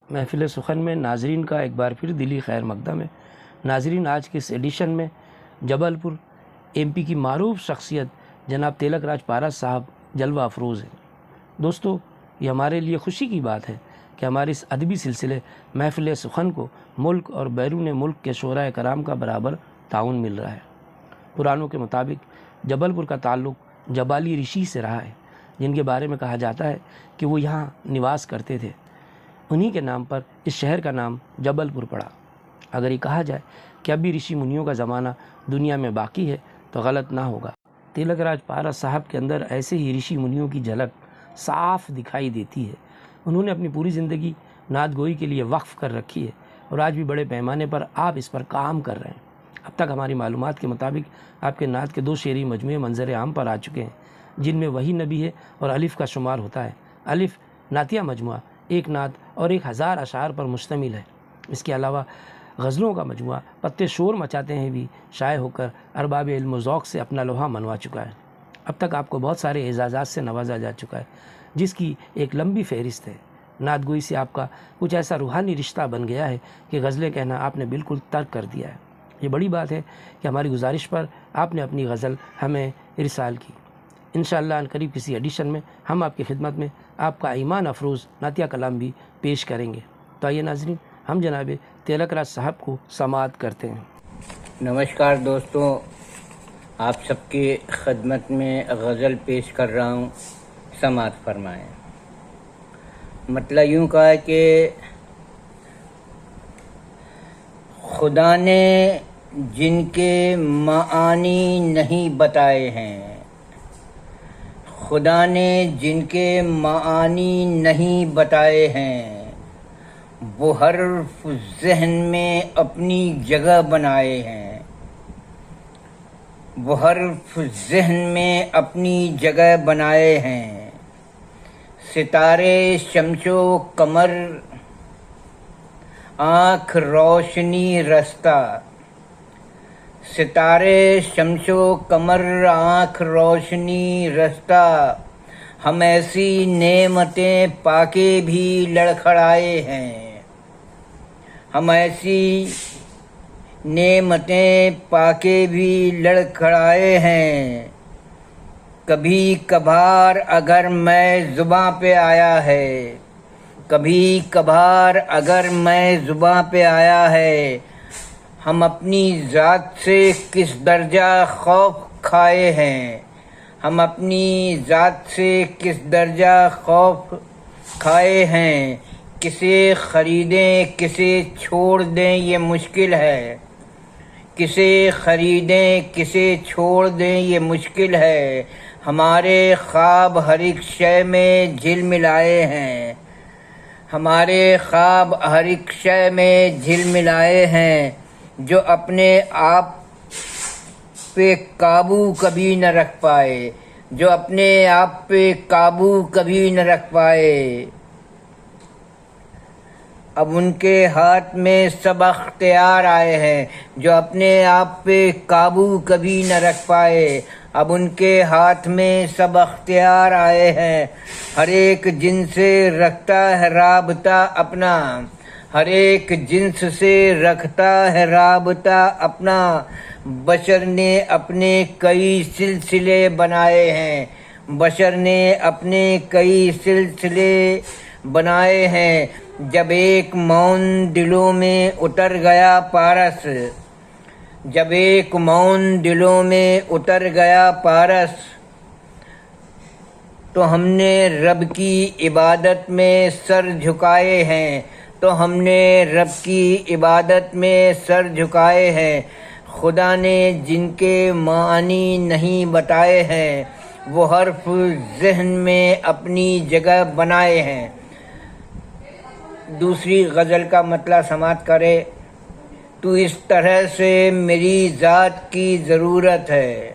محفل سخن میں ناظرین کا ایک بار پھر دلی خیر مقدم ہے۔ ناظرین، آج کے اس ایڈیشن میں جبل پور ایم پی کی معروف شخصیت جناب تلک راج پارس صاحب جلوہ افروز ہیں۔ دوستو، یہ ہمارے لیے خوشی کی بات ہے کہ ہمارے اس ادبی سلسلے محفل سخن کو ملک اور بیرون ملک کے شعراء کرام کا برابر تعاون مل رہا ہے۔ پرانوں کے مطابق جبل پور کا تعلق جبالی رشی سے رہا ہے، جن کے بارے میں کہا جاتا ہے کہ وہ یہاں نواس کرتے تھے۔ انہی کے نام پر اس شہر کا نام جبل پور پڑا۔ اگر یہ کہا جائے کہ ابھی رشی منیوں کا زمانہ دنیا میں باقی ہے تو غلط نہ ہوگا۔ تلک راج پارس صاحب کے اندر ایسے ہی رشی منیوں کی جھلک صاف دکھائی دیتی ہے۔ انہوں نے اپنی پوری زندگی نعت گوئی کے لیے وقف کر رکھی ہے اور آج بھی بڑے پیمانے پر آپ اس پر کام کر رہے ہیں۔ اب تک ہماری معلومات کے مطابق آپ کے نعت کے 2 شعری مجموعے منظر عام پر آ چکے ہیں، جن میں وہی نبی ہے اور الف کا شمار ہوتا ہے۔ الف نعتیہ مجموعہ 1 نعت اور 1000 اشعار پر مشتمل ہے۔ اس کے علاوہ غزلوں کا مجموعہ پتے شور مچاتے ہیں بھی شائع ہو کر ارباب علم و ذوق سے اپنا لوہا منوا چکا ہے۔ اب تک آپ کو بہت سارے اعزازات سے نوازا جا چکا ہے، جس کی ایک لمبی فہرست ہے۔ نعت گوئی سے آپ کا کچھ ایسا روحانی رشتہ بن گیا ہے کہ غزلیں کہنا آپ نے بالکل ترک کر دیا ہے۔ یہ بڑی بات ہے کہ ہماری گزارش پر آپ نے اپنی غزل ہمیں ارسال کی۔ انشاءاللہ عنقریب کسی ایڈیشن میں ہم آپ کی خدمت میں آپ کا ایمان افروز نعتیہ کلام بھی پیش کریں گے۔ تو آئیے ناظرین، ہم جناب تلک راج صاحب کو سماعت کرتے ہیں۔ نمسکار دوستوں، آپ سب کی خدمت میں غزل پیش کر رہا ہوں، سماعت فرمائیں۔ مطلب یوں کہا ہے کہ خدا نے جن کے معانی نہیں بتائے ہیں، خدا نے جن کے معانی نہیں بتائے ہیں، وہ حرف ذہن میں اپنی جگہ بنائے ہیں، وہ حرف ذہن میں اپنی جگہ بنائے ہیں۔ ستارے شمس و قمر آنکھ روشنی رستہ، ستارے شمس و قمر آنکھ روشنی رستہ، ہم ایسی نعمتیں پا کے بھی لڑکھڑائے ہیں، ہم ایسی نعمتیں پا کے بھی لڑکھڑائے ہیں۔ کبھی کبھار اگر میں زباں پہ آیا ہے، کبھی کبھار اگر میں زباں پہ آیا ہے، ہم اپنی ذات سے کس درجہ خوف کھائے ہیں، ہم اپنی ذات سے کس درجہ خوف کھائے ہیں۔ کسے خریدیں کسے چھوڑ دیں یہ مشکل ہے، کسے خریدیں کسے چھوڑ دیں یہ مشکل ہے۔ ہمارے خواب ہر ایک شے میں جھل ملائے ہیں، ہمارے خواب ہر ایک شے میں جھل ملائے ہیں، جو اپنے آپ پہ قابو کبھی نہ رکھ پائے، جو اپنے آپ پہ قابو کبھی نہ رکھ پائے۔ اب ان کے ہاتھ میں سب اختیار آئے ہیں، جو اپنے آپ پہ قابو کبھی نہ رکھ پائے۔ اب ان کے ہاتھ میں سب اختیار آئے ہیں، ہر ایک جنس سے رکھتا ہے رابطہ اپنا، ہر ایک جنس سے رکھتا ہے رابطہ اپنا۔ بشر نے اپنے کئی سلسلے بنائے ہیں، بشر نے اپنے کئی سلسلے بنائے ہیں، جب ایک مون دلوں میں اتر گیا پارس، جب ایک مون دلوں میں اتر گیا پارس، تو ہم نے رب کی عبادت میں سر جھکائے ہیں، تو ہم نے رب کی عبادت میں سر جھکائے ہیں۔ خدا نے جن کے معانی نہیں بتائے ہیں، وہ حرف ذہن میں اپنی جگہ بنائے ہیں۔ دوسری غزل کا مطلب سماعت کرے۔ تو اس طرح سے میری ذات کی ضرورت ہے،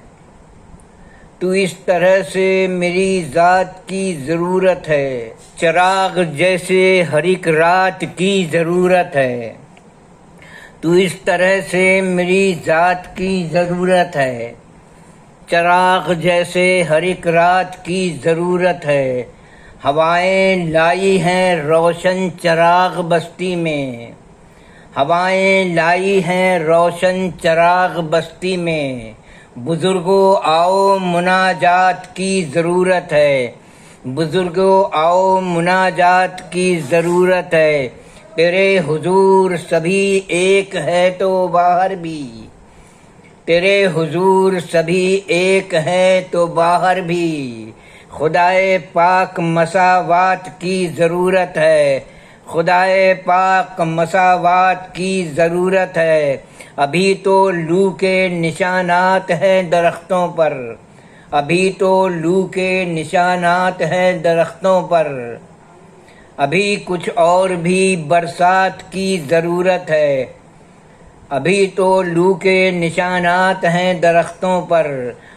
تو اس طرح سے میری ذات کی ضرورت ہے، چراغ جیسے ہر ایک رات کی ضرورت ہے، تو اس طرح سے میری ذات کی ضرورت ہے، چراغ جیسے ہر ایک رات کی ضرورت ہے۔ ہوائیں لائی ہیں روشن چراغ بستی میں، ہوائیں لائی ہیں روشن چراغ بستی میں، بزرگوں آؤ مناجات کی ضرورت ہے، بزرگوں آؤ مناجات کی ضرورت ہے، تیرے حضور سبھی ایک ہے تو باہر بھی، تیرے حضور سبھی ایک ہے تو باہر بھی، خدائے پاک مساوات کی ضرورت ہے، خدائے پاک مساوات کی ضرورت ہے، ابھی تو لو کے نشانات ہیں درختوں پر، ابھی تو لو کے نشانات ہیں درختوں پر، ابھی کچھ اور بھی برسات کی ضرورت ہے، ابھی تو لو کے نشانات ہیں درختوں پر،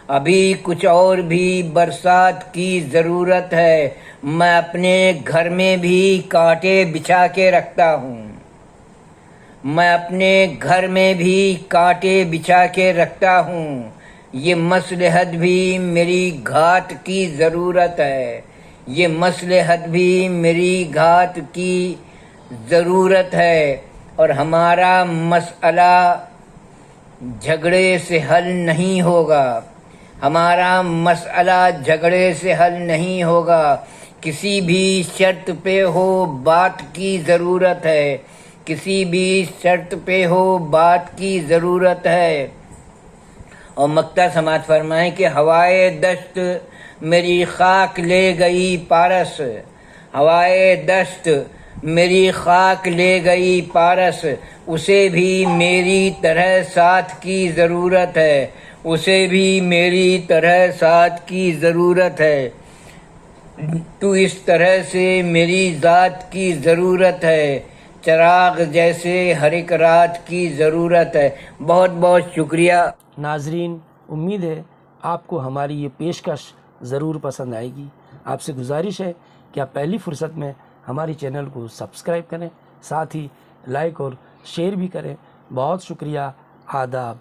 ابھی کچھ اور بھی برسات کی ضرورت ہے، میں اپنے گھر میں بھی کانٹے بچھا کے رکھتا ہوں، میں اپنے گھر میں بھی کانٹے بچھا کے رکھتا ہوں، یہ مصلحت بھی میری گھات کی ضرورت ہے، یہ مصلحت بھی میری گھات کی ضرورت ہے، اور ہمارا مسئلہ جھگڑے سے حل نہیں ہوگا، ہمارا مسئلہ جھگڑے سے حل نہیں ہوگا، کسی بھی شرط پہ ہو بات کی ضرورت ہے، کسی بھی شرط پہ ہو بات کی ضرورت ہے۔ اور مکتا سماعت فرمائیں کہ ہوائے دشت میری خاک لے گئی پارس، ہوائے دشت میری خاک لے گئی پارس، اسے بھی میری طرح ساتھ کی ضرورت ہے، اسے بھی میری طرح ساتھ کی ضرورت ہے، تو اس طرح سے میری ذات کی ضرورت ہے، چراغ جیسے ہر ایک رات کی ضرورت ہے۔ بہت بہت شکریہ ناظرین، امید ہے آپ کو ہماری یہ پیشکش ضرور پسند آئے گی۔ آپ سے گزارش ہے کہ آپ پہلی فرصت میں ہماری چینل کو سبسکرائب کریں، ساتھ ہی لائک اور شیئر بھی کریں۔ بہت شکریہ، آداب۔